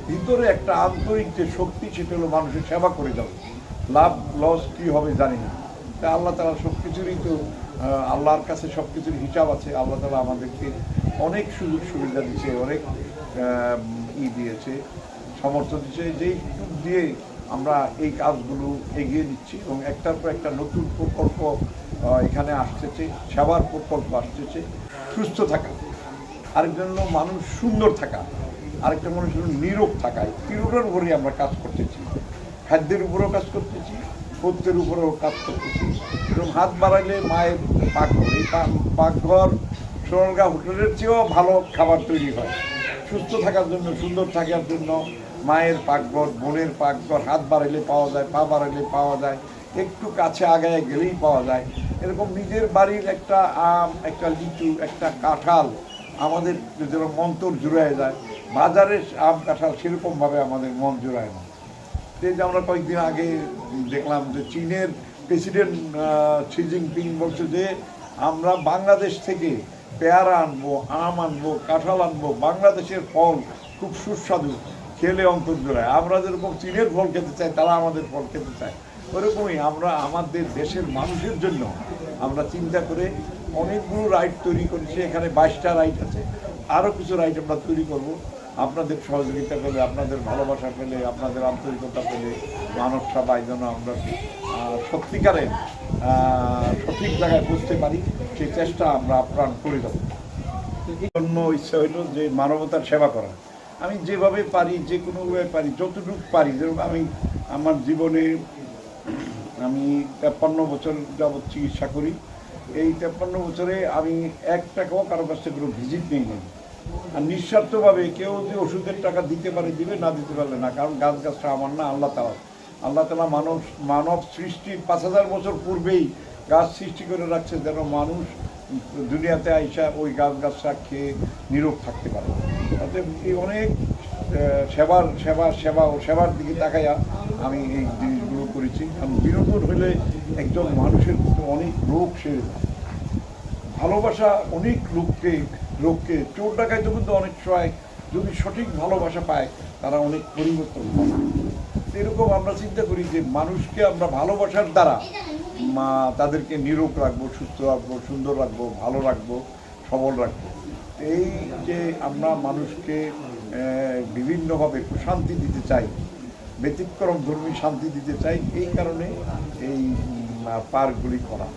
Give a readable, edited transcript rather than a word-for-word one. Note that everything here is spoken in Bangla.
ভিতরে একটা আন্তরিক যে শক্তি, সেটা হলো মানুষের সেবা করে যাবে। লাভ লস কী হবে জানি না, তা আল্লাহ তাআলা সব কিছুরই তো আল্লাহর কাছে সব কিছুর হিসাব আছে। আল্লাহ তাআলা আমাদেরকে অনেক সুযোগ সুবিধা দিয়েছে, অনেক দিয়েছে, সামর্থ্য দিয়েছে, যেই সুযোগ দিয়ে আমরা এই কাজগুলো এগিয়ে নিচ্ছি। এবং একটার পর একটা নতুন প্রকল্প এখানে আসতেছে, সেবার প্রকল্প আসতেছে। সুস্থ থাকা, আরেকজন হলো মানুষ সুন্দর থাকা, আরেকটা মানুষ হলো নীরব থাকা। এই তিনটার উপরেই আমরা কাজ করতেছি। খাদ্যের উপরেও কাজ করতেছি, পথ্যের উপরেও কাজ করতেছি। এবং হাত বাড়াইলে মায়ের পাকঘর, এই পাকঘর সোনারগাঁ হোটেলের চেয়েও ভালো খাবার তৈরি হয়। সুস্থ থাকার জন্য, সুন্দর থাকার জন্য মায়ের পাকঘর, বোনের পাকঘর, হাত বাড়াইলে পাওয়া যায়, পা বাড়াইলে পাওয়া যায়, একটু কাছে আগায় গেলেই পাওয়া যায়। এরকম নিজের বাড়ির একটা আম, একটা লিচু, একটা কাঁঠাল আমাদের যেন মন্তর জুড়ায় যায়। বাজারের আম কাঁঠাল সেরকমভাবে আমাদের মন জুড়ায় না। এই যে আমরা কয়েকদিন আগে দেখলাম যে চীনের প্রেসিডেন্ট শি জিনপিং বলছে যে আমরা বাংলাদেশ থেকে পেয়ারা আনবো, আম আনবো, কাঁঠাল আনবো, বাংলাদেশের ফল খুব সুস্বাদু, খেলে অন্তর জোড়ায়। আমরা যেরকম চীনের ফল খেতে চাই, তারা আমাদের ফল খেতে চায়। ওরকমই আমরা আমাদের দেশের মানুষের জন্য আমরা চিন্তা করে অনেকগুলো রাইড তৈরি করেছি। এখানে 22টা রাইড আছে, আরও কিছু রাইড আমরা তৈরি করব। আপনাদের সহযোগিতা পেলে, আপনাদের ভালোবাসা পেলে, আপনাদের আন্তরিকতা পেলে, মানব সেবায় যেন আমরা সত্যিকারের সঠিক জায়গায় বুঝতে পারি, সেই চেষ্টা আমরা আপ্রাণ করে যাব। জন্য ইচ্ছা হইল যে মানবতার সেবা করা। আমি যেভাবে পারি, যে কোনোভাবে পারি, যতটুকু পারি। যেরকম আমি আমার জীবনে আমি 53 বছর যাবৎ চিকিৎসা করি। এই 53 বছরে আমি 1 টাকাও কারো কাছ থেকে কোনো ভিজিট নেই নাই। আর নিঃস্বার্থভাবে কেউ যে ওষুধের টাকা দিতে পারে দিবে, না দিতে পারলে না। কারণ গাছটা আমার না, আল্লাহ তাআলা। আল্লাহ তাআলা মানব সৃষ্টির 5000 বছর পূর্বেই গাছ সৃষ্টি করে রাখছে, যেন মানুষ দুনিয়াতে আইসা ওই গাছটা খেয়ে নীরব থাকতে পারে। অতএব এই অনেক সেবার দিকে তাকাইয়া আমি এই জিনিসগুলো করেছি। কারণ বিনোদন হলে একজন মানুষের অনেক রোগ সেরে যায়। ভালোবাসা অনেক লোককে চোর ডাকাইতে কিন্তু অনেক সময় যদি সঠিক ভালোবাসা পায়, তারা অনেক পরিবর্তন হয়। এরকম আমরা চিন্তা করি যে মানুষকে আমরা ভালোবাসার দ্বারা তাদেরকে নীরব রাখবো, সুস্থ রাখবো, সুন্দর রাখবো, ভালো রাখবো, সবল রাখবো। এই যে আমরা মানুষকে বিভিন্নভাবে শান্তি দিতে চাই, ব্যতিক্রম ধর্মী শান্তি দিতে চাই, এই কারণে এই পার্কগুলি করা।